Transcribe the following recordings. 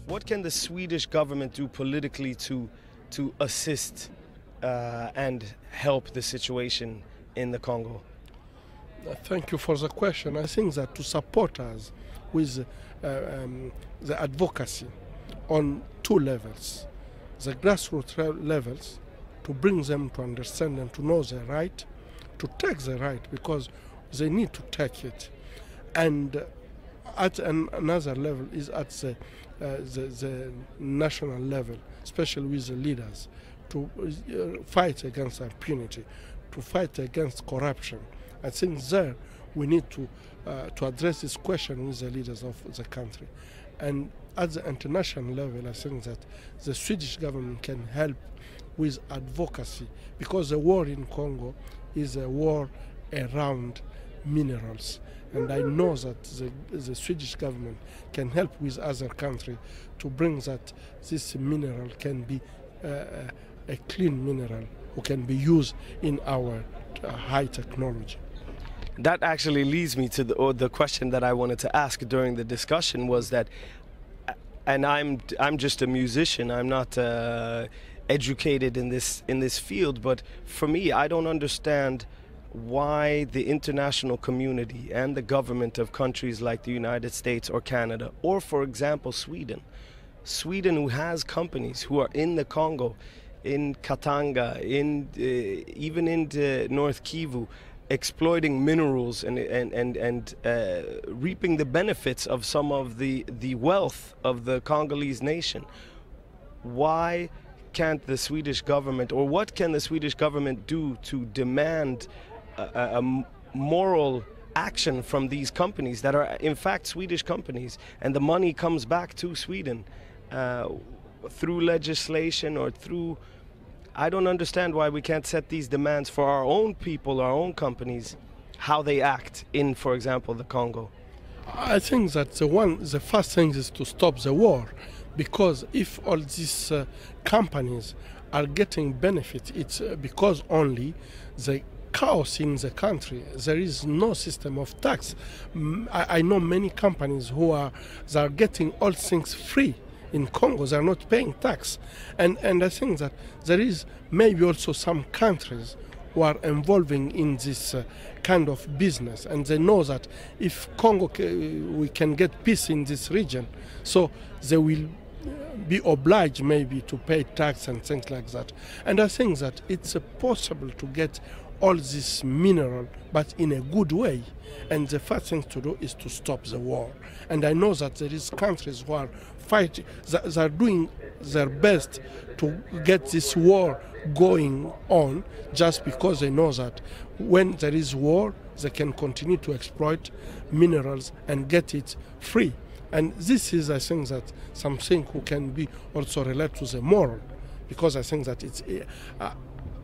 What can the Swedish government do politically to assist and help the situation in the Congo? Thank you for the question. I think that to support us with the advocacy on two levels, the grassroots levels, to bring them to understand and to know their right, to take the right because they need to take it. And at another level is at the national level, especially with the leaders, to fight against impunity, to fight against corruption. I think there we need to address this question with the leaders of the country. And at the international level, I think that the Swedish government can help with advocacy, because the war in Congo is a war around minerals. And I know that the Swedish government can help with other countries to bring that this mineral can be a clean mineral who can be used in our high technology. That actually leads me to the question that I wanted to ask during the discussion was that, and I'm just a musician, I'm not educated in this field, but for me, I don't understand why the international community and the government of countries like the United States or Canada, or for example Sweden, who has companies who are in the Congo, in Katanga, even in North Kivu, exploiting minerals and reaping the benefits of some of the wealth of the Congolese nation. Why can't the Swedish government, or what can the Swedish government do to demand a moral action from these companies that are in fact Swedish companies, and the money comes back to Sweden through legislation or through... I don't understand why we can't set these demands for our own people, our own companies, how they act in, for example, the Congo. I think that the first thing is to stop the war, because if all these companies are getting benefit, it's because only the chaos in the country. There is no system of tax. I know many companies who are getting all things free in Congo. They are not paying tax, and I think that there is maybe also some countries who are involving in this kind of business, and they know that if Congo we can get peace in this region, so they will be obliged maybe to pay tax and things like that. And I think that it's possible to get all this mineral, but in a good way. And the first thing to do is to stop the war. And I know that there is countries who are fighting, that are doing their best to get this war going on, just because they know that when there is war, they can continue to exploit minerals and get it free. And this is, I think, that something who can be also related to the moral, because I think that it's...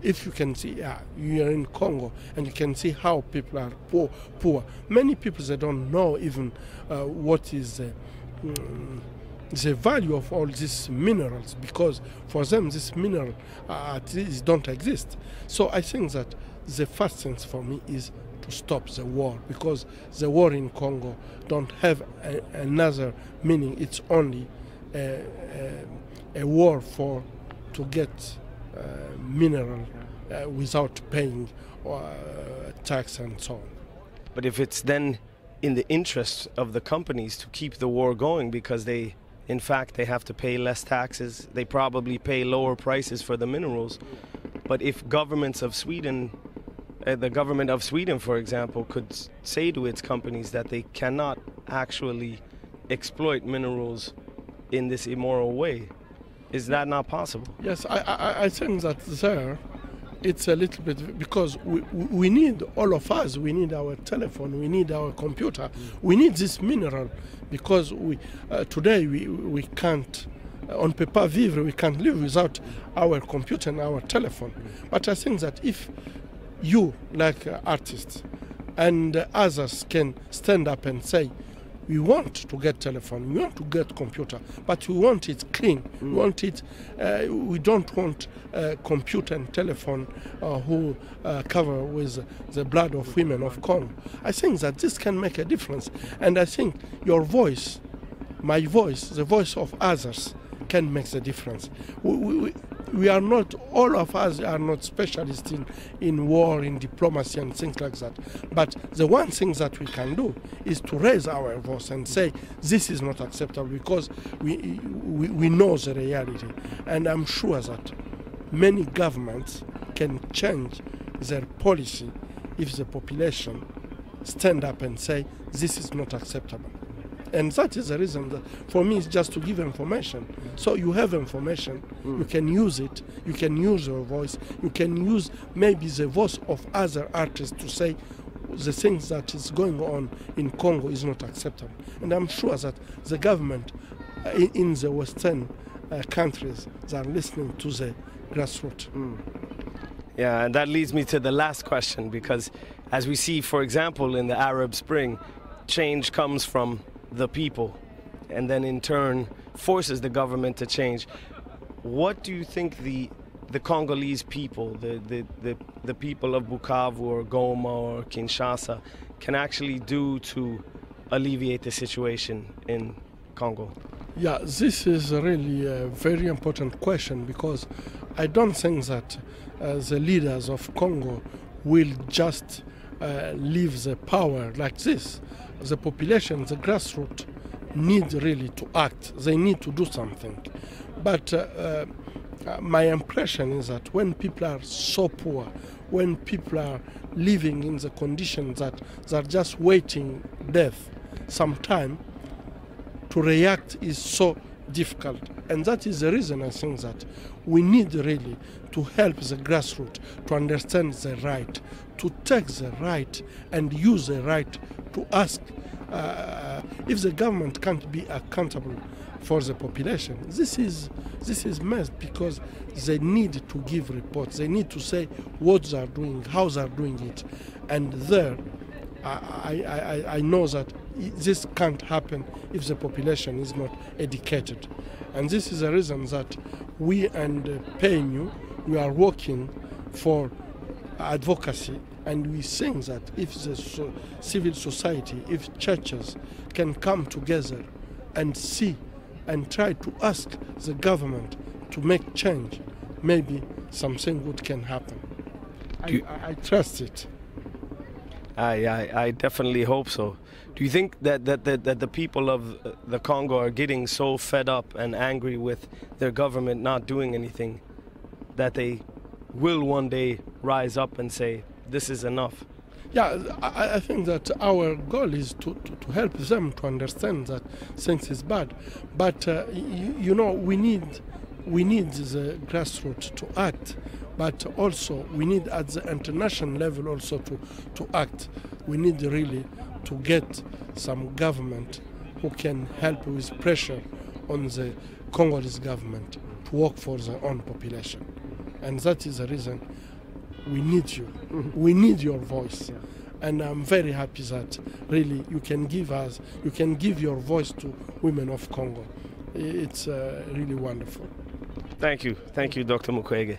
if you can see, you are in Congo and you can see how people are poor. Many people, they don't know even what is the value of all these minerals, because for them this mineral at least don't exist. So I think that the first thing for me is to stop the war, because the war in Congo don't have another meaning. It's only a war to get mineral without paying tax and so on. But if it's then in the interest of the companies to keep the war going, because in fact they have to pay less taxes, they probably pay lower prices for the minerals. But if governments of Sweden, the government of Sweden, for example, could say to its companies that they cannot actually exploit minerals in this immoral way, is that not possible? Yes, I think that there it's a little bit, because we need, all of us, we need our telephone, we need our computer, we need this mineral, because today we can't, on paper vivre, we can't live without our computer and our telephone. But I think that if you, like artists, and others can stand up and say, we want to get telephone, we want to get computer, but we want it clean. We want it. We don't want computer and telephone who cover with the blood of women of Congo. I think that this can make a difference, and I think your voice, my voice, the voice of others, can make the difference. We are not, all of us are not specialists in war, in diplomacy and things like that. But the one thing that we can do is to raise our voice and say, this is not acceptable, because we know the reality. And I'm sure that many governments can change their policy if the population stand up and say, this is not acceptable. And that is the reason that for me it's just to give information. So you have information, you can use it, you can use your voice, you can use maybe the voice of other artists to say the things that is going on in Congo is not acceptable. And I'm sure that the government in the Western countries are listening to the grassroots. Yeah, and that leads me to the last question, because as we see, for example, in the Arab Spring, change comes from the people, and then in turn forces the government to change. What do you think the Congolese people, the people of Bukavu or Goma or Kinshasa, can actually do to alleviate the situation in Congo? Yeah, this is really a very important question, because I don't think that the leaders of Congo will just leave the power like this. The population, the grassroots, need really to act. They need to do something. But my impression is that when people are so poor, when people are living in the conditions that they're just waiting death, sometime to react is so difficult. And that is the reason I think that we need really to help the grassroots to understand the right, to take the right and use the right to ask if the government can't be accountable for the population. This is messed, because they need to give reports. They need to say what they are doing, how they are doing it. And there, I know that this can't happen if the population is not educated. And this is the reason that we and PNU, we are working for advocacy, and we think that if the civil society, if churches can come together and see and try to ask the government to make change, maybe something good can happen. I trust it. I definitely hope so. Do you think that the people of the Congo are getting so fed up and angry with their government not doing anything that they will one day rise up and say, this is enough? Yeah, I think that our goal is to help them to understand that things is bad. But you know, we need the grassroots to act, but also we need at the international level also to act. We need really to get some government who can help with pressure on the Congolese government to work for their own population. And that is the reason we need you. We need your voice. Yeah. And I'm very happy that really you can give your voice to women of Congo. It's really wonderful. Thank you, Dr. Mukwege.